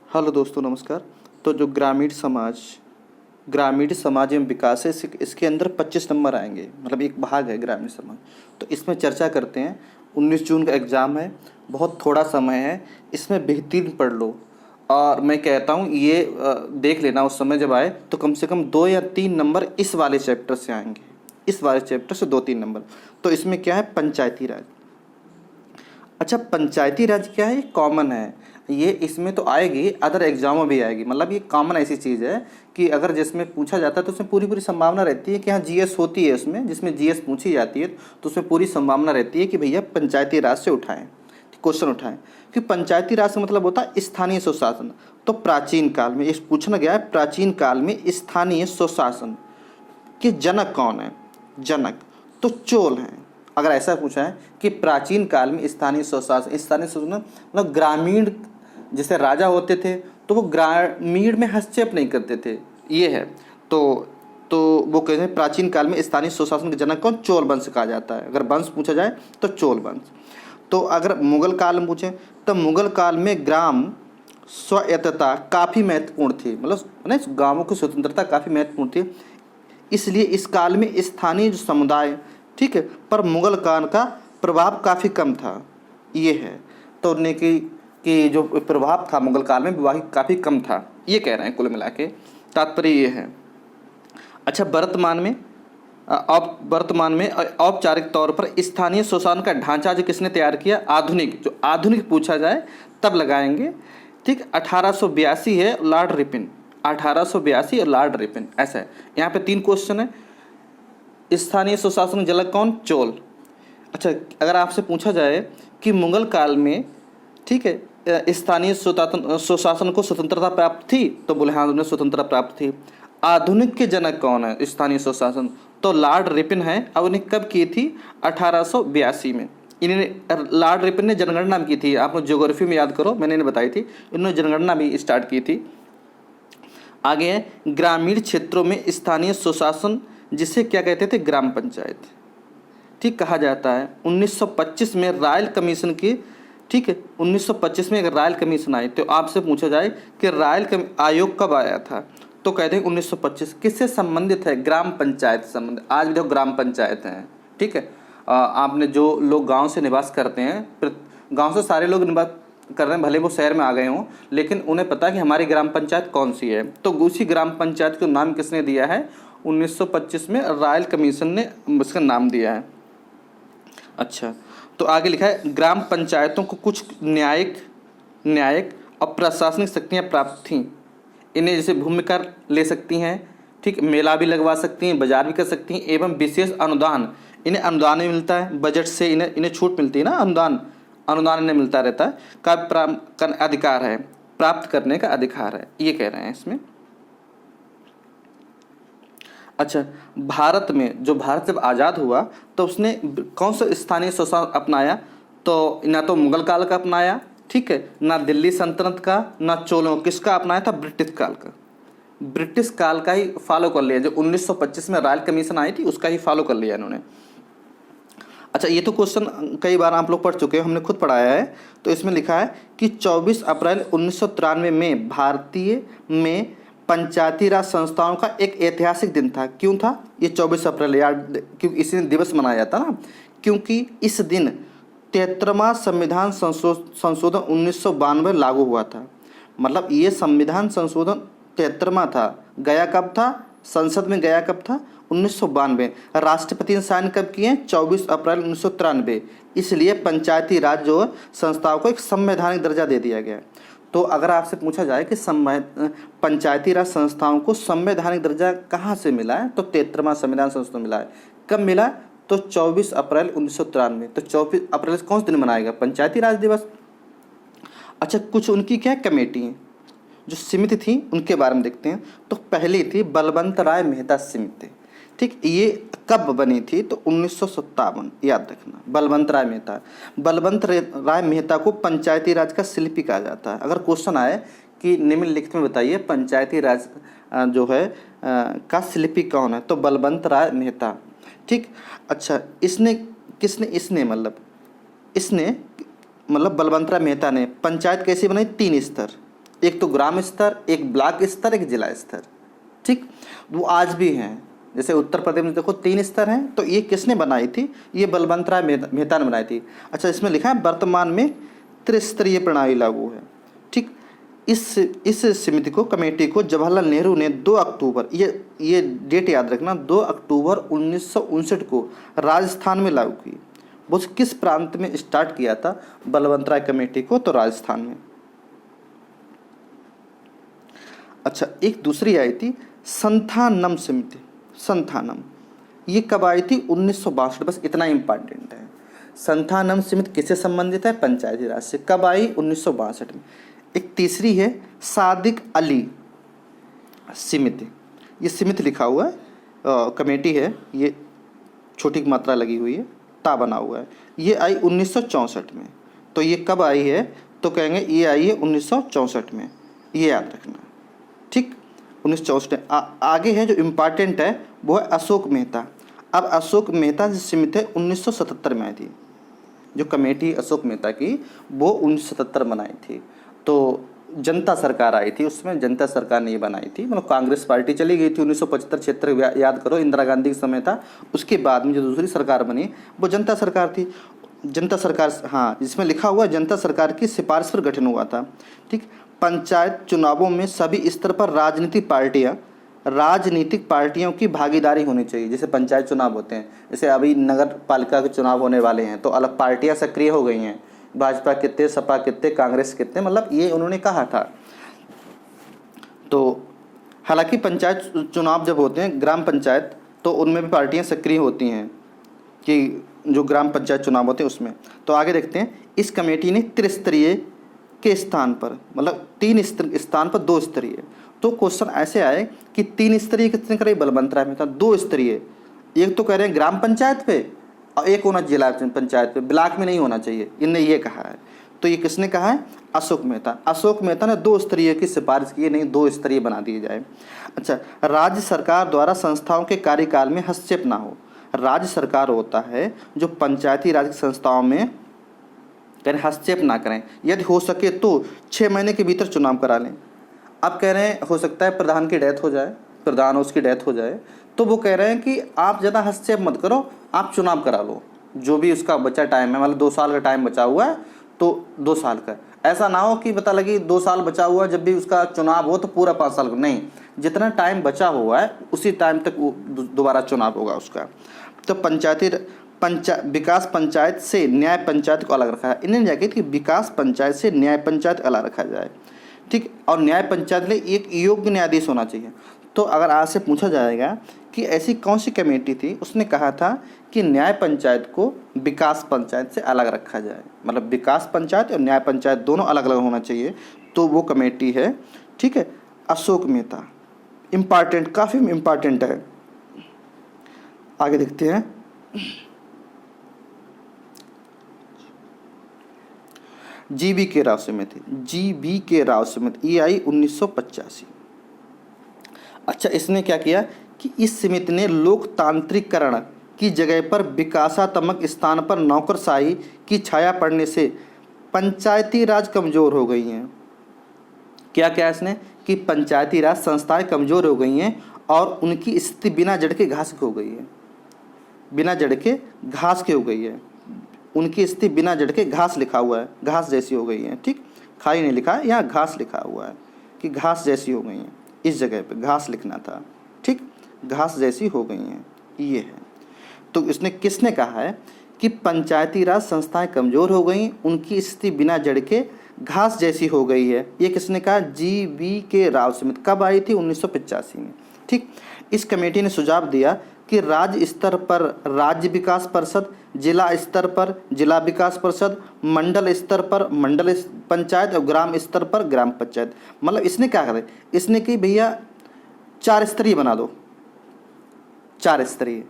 Hello दोस्तों, नमस्कार। तो जो ग्रामीण समाज एवं विकास है, इसके अंदर 25 नंबर आएंगे, मतलब एक भाग है ग्रामीण समाज। तो इसमें चर्चा करते हैं। 19 जून का एग्ज़ाम है, बहुत थोड़ा समय है, इसमें बेहतरीन पढ़ लो। और मैं कहता हूँ ये देख लेना, उस समय जब आए तो कम से कम 2 या 3 नंबर इस वाले चैप्टर से आएंगे। इस वाले चैप्टर से 2-3 नंबर। तो इसमें क्या है, पंचायती राज। अच्छा, पंचायती राज क्या है, कॉमन है ये, इसमें तो आएगी, अदर एग्जामों में भी आएगी। मतलब ये कॉमन ऐसी चीज़ है कि अगर जिसमें पूछा जाता है तो उसमें पूरी पूरी संभावना रहती है कि हाँ जीएस होती है उसमें, जिसमें जीएस पूछी जाती है तो उसमें पूरी संभावना रहती है कि भैया पंचायती राज से उठाएं, क्वेश्चन उठाएं। कि पंचायती राज से मतलब होता है स्थानीय स्वशासन। तो प्राचीन काल में इस पूछना गया है, प्राचीन काल में स्थानीय स्वशासन के जनक कौन है? जनक तो चोल हैं। अगर ऐसा पूछा है कि प्राचीन काल में स्थानीय स्वशासन मतलब ग्रामीण, जैसे राजा होते थे तो वो ग्रामीण में हस्तक्षेप नहीं करते थे, ये है। तो तो वो कहते हैं प्राचीन काल में स्थानीय स्वशासन के जनक कौन? चोल वंश कहा जाता है। अगर वंश पूछा जाए तो चोल वंश। तो अगर मुगल काल में पूछें तो मुगल काल में ग्राम स्वायत्तता काफ़ी महत्वपूर्ण थी, मतलब गांवों की स्वतंत्रता काफ़ी महत्वपूर्ण थी। इसलिए इस काल में स्थानीय जो समुदाय, ठीक है, पर मुगल काल का प्रभाव काफ़ी कम था, ये है। तो उन्हें कि जो प्रभाव था मुगल काल में वह काफ़ी कम था, ये कह रहे हैं। कुल मिला के तात्पर्य ये है। अच्छा, वर्तमान में औपचारिक तौर पर स्थानीय स्वशासन का ढांचा जो किसने तैयार किया? आधुनिक, जो आधुनिक पूछा जाए तब लगाएंगे, ठीक। 1882 है, लॉर्ड रिपन। 1882 और लॉर्ड रिपन, ऐसा है। यहाँ पे 3 क्वेश्चन है। स्थानीय स्वशासन जनक कौन? चोल। अच्छा, अगर आपसे पूछा जाए कि मुगल काल में, ठीक है, स्थानीय स्वशासन को स्वतंत्रता प्राप्त थी, तो बोले हाँ उन्हें स्वतंत्रता प्राप्त थी। आधुनिक के जनक कौन है स्थानीय स्वशासन? तो लॉर्ड रिपन है। अब उन्हें कब की थी? 1882 में। इन्होंने, लॉर्ड रिपन ने जनगणना की थी, आप लोग ज्योग्राफी में याद करो, मैंने इन्हें बताई थी। इन्होंने जनगणना भी स्टार्ट की थी। आगे है ग्रामीण क्षेत्रों में स्थानीय स्वशासन, जिसे क्या कहते थे? ग्राम पंचायत, ठीक कहा जाता है। 1925 में रॉयल कमीशन की, ठीक है, 1925 में एक रॉयल कमीशन आई। तो आपसे पूछा जाए कि रॉयल आयोग कब आया था, तो कहते हैं 1925। किससे संबंधित है? ग्राम पंचायत से संबंधित। आज भी देखो ग्राम पंचायत हैं, ठीक है। आपने जो लोग गांव से निवास करते हैं, गांव से सारे लोग निवास कर रहे हैं, भले वो शहर में आ गए हों, लेकिन उन्हें पता है कि हमारी ग्राम पंचायत कौन सी है। तो उसी ग्राम पंचायत को नाम किसने दिया है? 1925 में रॉयल कमीशन ने उसका नाम दिया है। अच्छा, तो आगे लिखा है ग्राम पंचायतों को कुछ न्यायिक और प्रशासनिक शक्तियाँ प्राप्त थीं। इन्हें जैसे भूमिका ले सकती हैं, ठीक, मेला भी लगवा सकती हैं, बाजार भी कर सकती हैं, एवं विशेष अनुदान, इन्हें अनुदान भी मिलता है, बजट से इन्हें छूट मिलती है ना, अनुदान इन्हें मिलता रहता है, का अधिकार है, प्राप्त करने का अधिकार है, ये कह रहे हैं इसमें। अच्छा, भारत जब आज़ाद हुआ तो उसने कौन सा स्थानीय स्वशासन अपनाया? तो ना तो मुगल काल का अपनाया, ठीक है, ना दिल्ली सल्तनत का, ना चोलों, किसका अपनाया था? ब्रिटिश काल का। ब्रिटिश काल का ही फॉलो कर लिया, जो 1925 में रॉयल कमीशन आई थी उसका ही फॉलो कर लिया इन्होंने। अच्छा, ये तो क्वेश्चन कई बार आप लोग पढ़ चुके हो, हमने खुद पढ़ाया है। तो इसमें लिखा है कि 24 अप्रैल 1993 में भारतीय में पंचायती राज संस्थाओं का एक ऐतिहासिक दिन था। क्यों था ये 24 अप्रैल यार? क्योंकि इसी दिन दिवस मनाया जाता ना, क्योंकि इस दिन 73वां संविधान संशोधन 1992 लागू हुआ था। मतलब ये संविधान संशोधन 73वां था, गया कब था? संसद में गया कब था? 1992। राष्ट्रपति ने साइन कब किए? 24 अप्रैल 1993। इसलिए पंचायती राज जो संस्थाओं को एक संवैधानिक दर्जा दे दिया गया। तो अगर आपसे पूछा जाए कि पंचायती राज संस्थाओं को संवैधानिक दर्जा कहाँ से मिला है, तो 73वां संविधान संशोधन मिला है। कब मिला? तो 24 अप्रैल 1993। तो 24 अप्रैल से कौन सा दिन मनाएगा? पंचायती राज दिवस। अच्छा, कुछ उनकी क्या कमेटी हैं जो समिति थी, उनके बारे में देखते हैं। तो पहली थी बलवंत राय मेहता समिति, ठीक। ये कब बनी थी? तो 1957, याद रखना। बलवंत राय मेहता को पंचायती राज का शिल्पी कहा जाता है। अगर क्वेश्चन आए कि निम्नलिखित में बताइए पंचायती राज जो है का शिल्पी कौन है, तो बलवंत राय मेहता, ठीक। अच्छा, इसने बलवंत राय मेहता ने पंचायत कैसी बनाई? 3 स्तर, एक तो ग्राम स्तर, एक ब्लॉक स्तर, एक जिला स्तर। ठीक, वो आज भी हैं। जैसे उत्तर प्रदेश में देखो 3 स्तर हैं, तो ये किसने बनाई थी? ये बलवंत राय मेहता ने बनाई थी। अच्छा, इसमें लिखा है वर्तमान में त्रिस्तरीय प्रणाली लागू है। ठीक, इस समिति को, कमेटी को जवाहरलाल नेहरू ने 2 अक्टूबर, ये डेट याद रखना, 2 अक्टूबर 1959 को राजस्थान में लागू की। वो किस प्रांत में स्टार्ट किया था बलवंत राय कमेटी को? तो राजस्थान में। अच्छा, एक दूसरी आई थी संथानम समिति। संथानम ये कब आई थी? 1962। बस इतना इंपॉर्टेंट है। संथानम समिति किससे संबंधित है? पंचायती राज से। कब आई? 1962 में। एक तीसरी है सादिक अली समिति। ये समिति लिखा हुआ है, कमेटी है, ये छोटी मात्रा लगी हुई है, ता बना हुआ है। ये आई 1964 में। तो ये कब आई है? तो कहेंगे ये आई है 1964 में, ये याद रखना। ठीक, 1964। आगे है जो इम्पॉर्टेंट है वो है अशोक मेहता। अब अशोक मेहता जो समिति है 1977 में आई थी। जो कमेटी अशोक मेहता की वो 1977 बनाई थी। तो जनता सरकार आई थी, उसमें जनता सरकार ने ये बनाई थी। मतलब कांग्रेस पार्टी चली गई थी 1975-76, याद करो, इंदिरा गांधी के समय था। उसके बाद में जो दूसरी सरकार बनी वो जनता सरकार थी। जनता सरकार, हाँ, जिसमें लिखा हुआ है जनता सरकार की सिफारिश पर गठन हुआ था। ठीक, पंचायत चुनावों में सभी स्तर पर राजनीतिक पार्टियों की भागीदारी होनी चाहिए। जैसे पंचायत चुनाव होते हैं, जैसे अभी नगर पालिका के चुनाव होने वाले हैं, तो अलग पार्टियां सक्रिय हो गई हैं। भाजपा कितने, सपा कितने, कांग्रेस कितने, मतलब ये उन्होंने कहा था। तो हालांकि पंचायत चुनाव जब होते हैं ग्राम पंचायत, तो उनमें भी पार्टियां सक्रिय होती हैं, कि जो ग्राम पंचायत चुनाव होते हैं उसमें। तो आगे देखते हैं, इस कमेटी ने त्रिस्तरीय के स्थान पर, मतलब 3 स्थान पर 2 स्तरीय। तो क्वेश्चन ऐसे आए कि 3 स्तरीय कितने करे? बलवंत राय मेहता। 2 स्तरीय, एक तो कह रहे हैं ग्राम पंचायत पे और एक होना जिला पंचायत पे, ब्लॉक में नहीं होना चाहिए, इनने ये कहा है। तो ये किसने कहा है? अशोक मेहता। अशोक मेहता ने 2 स्तरीय की सिफारिश की, नहीं 2 स्तरीय बना दिए जाए। अच्छा, राज्य सरकार द्वारा संस्थाओं के कार्यकाल में हस्तक्षेप ना हो। राज्य सरकार होता है जो पंचायती राज की संस्थाओं में हस्तक्षेप ना करें। यदि हो सके तो 6 महीने के भीतर चुनाव करा लें। अब कह रहे हैं हो सकता है प्रधान की डेथ हो जाए, प्रधान उसकी डेथ हो जाए, तो वो कह रहे हैं कि आप ज़्यादा हस्तक्षेप मत करो, आप चुनाव करा लो। जो भी उसका बचा टाइम है, मतलब 2 साल का टाइम बचा हुआ है, तो 2 साल का। ऐसा ना हो कि पता लगी 2 साल बचा हुआ है, जब भी उसका चुनाव हो तो पूरा 5 साल का नहीं, जितना टाइम बचा हुआ है उसी टाइम तक वो दोबारा चुनाव होगा उसका। तो विकास पंचायत से न्याय पंचायत को अलग रखा है। इन्हें जाके कि विकास पंचायत से न्याय पंचायत अलग रखा जाए। ठीक, और न्याय पंचायत के लिए एक योग्य न्यायाधीश होना चाहिए। तो अगर आज से पूछा जाएगा कि ऐसी कौन सी कमेटी थी, उसने कहा था कि न्याय पंचायत को विकास पंचायत से अलग रखा जाए, मतलब विकास पंचायत और न्याय पंचायत दोनों अलग अलग होना चाहिए। तो वो कमेटी है, ठीक है, अशोक मेहता। इम्पॉर्टेंट, काफ़ी इम्पॉर्टेंट है। आगे देखते हैं, जीबी के राव समिति। जीबी के राव समिति ये आई 1985। अच्छा, इसने क्या किया कि इस समिति ने लोकतांत्रिकरण की जगह पर विकासात्मक स्थान पर नौकरशाही की छाया पड़ने से पंचायती राज कमज़ोर हो गई हैं। क्या क्या इसने कि पंचायती राज संस्थाएं कमज़ोर हो गई हैं और उनकी स्थिति बिना जड़ के घास की हो गई है। बिना जड़ के घास की हो गई है, उनकी स्थिति बिना जड़ के घास लिखा हुआ है, घास जैसी हो गई है। ठीक, खाली नहीं लिखा है, यहाँ घास लिखा हुआ है कि घास जैसी हो गई हैं। इस जगह पे घास लिखना था। ठीक, घास जैसी हो गई हैं, ये है। तो इसने किसने कहा है कि पंचायती राज संस्थाएं कमज़ोर हो गई, उनकी स्थिति बिना जड़ के घास जैसी हो गई है। ये किसने कहा? जीबी के राव समिति। कब आई थी? 1985 में। ठीक, इस कमेटी ने सुझाव दिया कि राज्य स्तर पर राज्य विकास परिषद, जिला स्तर पर जिला विकास परिषद, मंडल स्तर पर मंडल पंचायत और ग्राम स्तर पर ग्राम पंचायत। मतलब इसने क्या करे, इसने कि भैया 4 स्तरीय बना दो, 4 स्तरीय,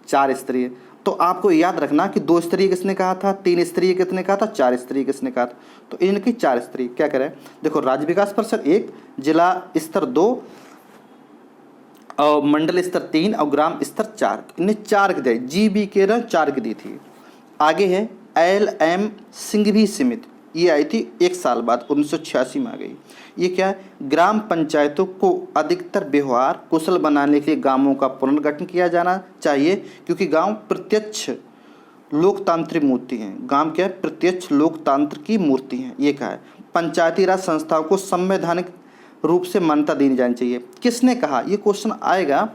4 स्तरीय। तो आपको याद रखना कि 2 स्तरीय किसने कहा था, 3 स्तरीय किसने कहा था, 4 स्तरीय किसने कहा था। तो इनकी 4 स्तरीय क्या करें, देखो, राज्य विकास परिषद 1, जिला स्तर 2 और मंडल स्तर 3 और ग्राम स्तर 4। इन्हें 4 की दी, जीबी के 4 की दी थी। आगे है LM सिंघवी समिति, ये आई थी 1 साल बाद 1986 में आ गई। ये क्या है, ग्राम पंचायतों को अधिकतर व्यवहार कुशल बनाने के लिए गांवों का पुनर्गठन किया जाना चाहिए, क्योंकि गांव प्रत्यक्ष लोकतांत्रिक मूर्ति हैं। गांव क्या है, प्रत्यक्ष लोकतंत्र की मूर्ति हैं। ये क्या है, पंचायती राज संस्थाओं को संवैधानिक रूप से मान्यता दी जानी चाहिए। किसने कहा, ये क्वेश्चन आएगा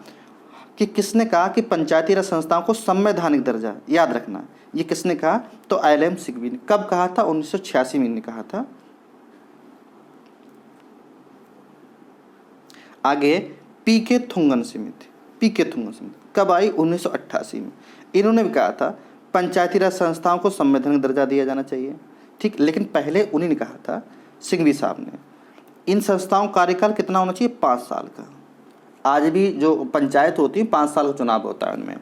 कि किसने कहा कि पंचायती राज संस्थाओं को संवैधानिक दर्जा, याद रखना ये किसने कहा, तो एलएम सिग्बी ने। कब कहा था, 1986 में ने कहा था। आगे पीके थुंगन समिति, पीके थुंगन समिति कब आई, 1988 में। इन्होंने भी कहा था पंचायती राज संस्थाओं को संवैधानिक दर्जा दिया जाना चाहिए, ठीक। लेकिन पहले उन्हीं ने कहा था, सिंघवी साहब ने। इन संस्थाओं का कार्यकाल कितना होना चाहिए, 5 साल का। आज भी जो पंचायत होती है 5 साल का चुनाव होता है उनमें,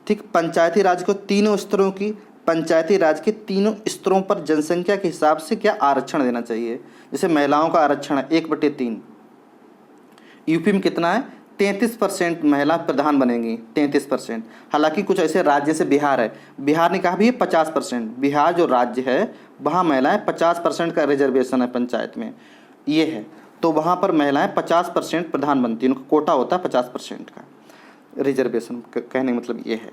ठीक। पंचायती राज को तीनों स्तरों की, पंचायती राज के तीनों स्तरों पर जनसंख्या के हिसाब से क्या आरक्षण देना चाहिए। जैसे महिलाओं का आरक्षण है 1/3, यूपी में कितना है, 33% महिला प्रधान बनेंगी, 33%। हालांकि कुछ ऐसे राज्य से बिहार है, बिहार ने कहा भी 50%, बिहार जो राज्य है वहाँ महिलाएं 50% का रिजर्वेशन है पंचायत में, ये है। तो वहाँ पर महिलाएं 50% प्रधान बनती हैं, उनका कोटा होता है 50% का रिजर्वेशन, कहने का मतलब ये है।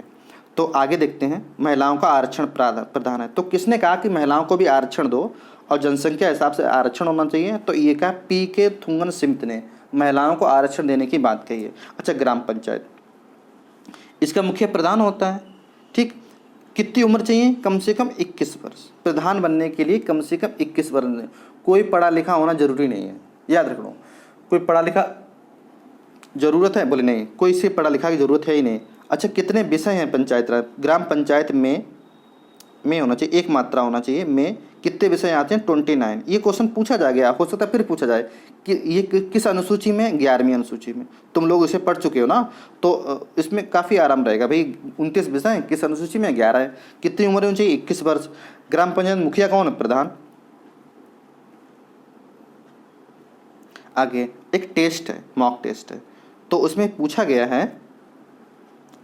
तो आगे देखते हैं, महिलाओं का आरक्षण प्रधान है। तो किसने कहा कि महिलाओं को भी आरक्षण दो और जनसंख्या हिसाब से आरक्षण होना चाहिए, तो ये कहा पीके थुंगन समिति ने महिलाओं को आरक्षण देने की बात कही है। अच्छा, ग्राम पंचायत, इसका मुखिया प्रधान होता है, ठीक। कितनी उम्र चाहिए, कम से कम 21 वर्ष। प्रधान बनने के लिए कम से कम 21 वर्ष, कोई पढ़ा लिखा होना जरूरी नहीं है, याद रख लो। कोई पढ़ा लिखा जरूरत है, बोले नहीं, कोई से पढ़ा लिखा की जरूरत है ही नहीं। अच्छा, कितने विषय हैं पंचायत राज, ग्राम पंचायत में होना चाहिए, एक मात्रा होना चाहिए, में कितने विषय आते हैं, 29। ये क्वेश्चन पूछा जा गया, हो सकता है फिर पूछा जाए कि ये किस अनुसूची में, 11वीं अनुसूची में। तुम लोग इसे पढ़ चुके हो ना, तो इसमें काफ़ी आराम रहेगा भाई। 29 विषय किस अनुसूची में, 11 है। कितनी उम्र होनी चाहिए, 21 वर्ष। ग्राम पंचायत मुखिया कौन है, प्रधान। आगे एक टेस्ट है, मॉक टेस्ट है, तो उसमें पूछा गया है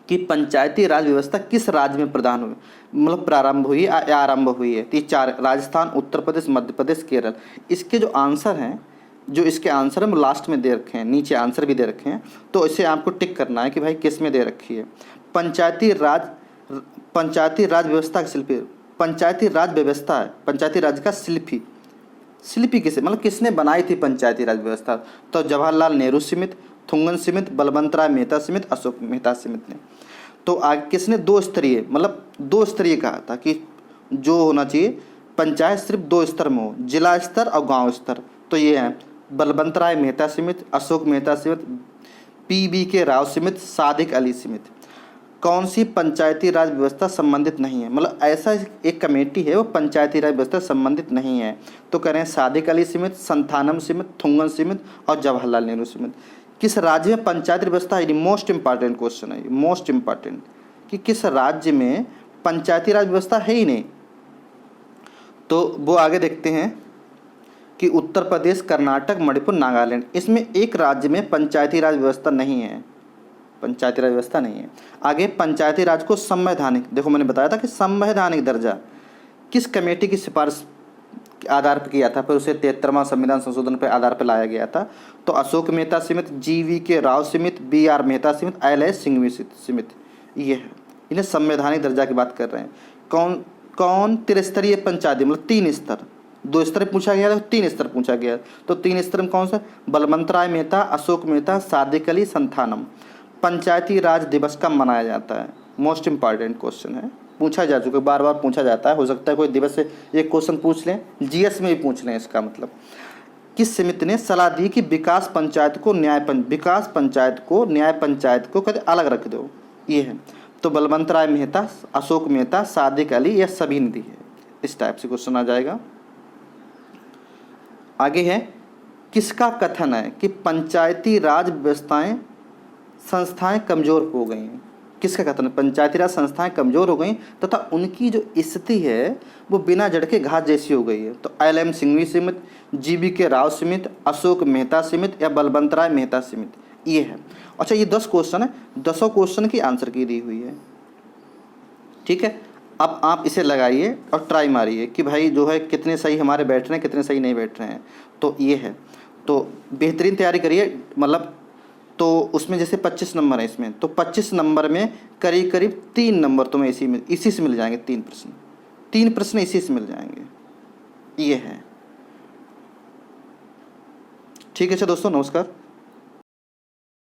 कि पंचायती राज व्यवस्था किस राज्य में प्रदान हुई, मतलब प्रारंभ हुई या आरंभ हुई है। तो ये 4, राजस्थान, उत्तर प्रदेश, मध्य प्रदेश, केरल। इसके जो आंसर हैं, जो इसके आंसर हैं वो लास्ट में दे रखे हैं, नीचे आंसर भी दे रखे हैं, तो इसे आपको टिक करना है कि भाई किस में दे रखी है। पंचायती राज व्यवस्था का शिल्पी, पंचायती राज व्यवस्था है, पंचायती राज का शिल्पी किसे, मतलब किसने बनाई थी पंचायती राज व्यवस्था, तो जवाहरलाल नेहरू समिति, थुंगन समिति, बलवंतराय मेहता समिति, अशोक मेहता समिति ने। तो आगे किसने 2 स्तरीय, मतलब 2 स्तरीय कहा था कि जो होना चाहिए पंचायत सिर्फ 2 स्तर में हो, जिला स्तर और गांव स्तर। तो ये है बलवंतराय मेहता समिति, अशोक मेहता समिति, PBK राव समिति, सादिक अली समिति। कौन सी पंचायती राज व्यवस्था संबंधित नहीं है, मतलब ऐसा एक कमेटी है वो पंचायती राज व्यवस्था संबंधित नहीं है। तो कह रहे हैं सादिक अली समिति, संथानम समिति, थुंगन समिति और जवाहरलाल नेहरू समिति। किस राज्य में पंचायती व्यवस्था है, मोस्ट इंपॉर्टेंट क्वेश्चन है, मोस्ट इंपॉर्टेंट, कि किस राज्य में पंचायती राज व्यवस्था है ही नहीं। तो वो आगे देखते हैं कि उत्तर प्रदेश, कर्नाटक, मणिपुर, नागालैंड, इसमें एक राज्य में पंचायती राज व्यवस्था नहीं है, पंचायती राज व्यवस्था नहीं है। आगे पंचायती राज को संवैधानिक, देखो मैंने बताया था कि संवैधानिक दर्जा किस कमेटी की सिफारिश के आधार पर किया था, फिर उसे 73वां संविधान संशोधन पर आधार पर लाया गया था। तो अशोक मेहता समिति, GVK राव समिति, BR मेहता समिति, LS सिंघवी समिति, ये है। इन्हें संवैधानिक दर्जा की बात कर रहे हैं। कौन त्रिस्तरीय पंचायती, मतलब 3 स्तर, 2 स्तर पूछा गया था, 3 स्तर पूछा गया। तो 3 स्तर में कौन सा, बलवंतराय मेहता, अशोक मेहता, सादिक अली, संथानम। पंचायती राज दिवस कब मनाया जाता है, मोस्ट इंपॉर्टेंट क्वेश्चन है, पूछा जा चुका, बार बार पूछा जाता है। हो सकता है कोई दिवस से एक क्वेश्चन पूछ लें, GS में भी पूछ लें इसका मतलब। किस समिति ने सलाह दी कि विकास पंचायत को न्याय पंचायत को कभी अलग रख दो, ये है। तो बलवंतराय मेहता, अशोक मेहता, सादिक अली, यह सभी ने दी है। इस टाइप से क्वेश्चन आ जाएगा। आगे है, किसका कथन है कि पंचायती राज व्यवस्थाएं संस्थाएं कमजोर हो गई हैं, किसका कथन है, पंचायती राज संस्थाएं कमजोर हो गई तथा उनकी जो स्थिति है वो बिना जड़ के घास जैसी हो गई है। तो LM सिंघवी समिति, GVK राव समिति, अशोक मेहता समिति या बलवंतराय मेहता समिति, ये है। अच्छा, ये 10 क्वेश्चन है, 10 क्वेश्चन की आंसर की दी हुई है, ठीक है। अब आप इसे लगाइए और ट्राई मारिए कि भाई जो है कितने सही हमारे बैठ रहे हैं, कितने सही नहीं बैठ रहे हैं। तो ये है, तो बेहतरीन तैयारी करिए। मतलब तो उसमें जैसे 25 नंबर है इसमें, तो 25 नंबर में करीब करीब 3 नंबर तुम्हें इसी से मिल जाएंगे। 3 प्रश्न इसी से मिल जाएंगे। ये है। ठीक है अच्छा दोस्तों, नमस्कार।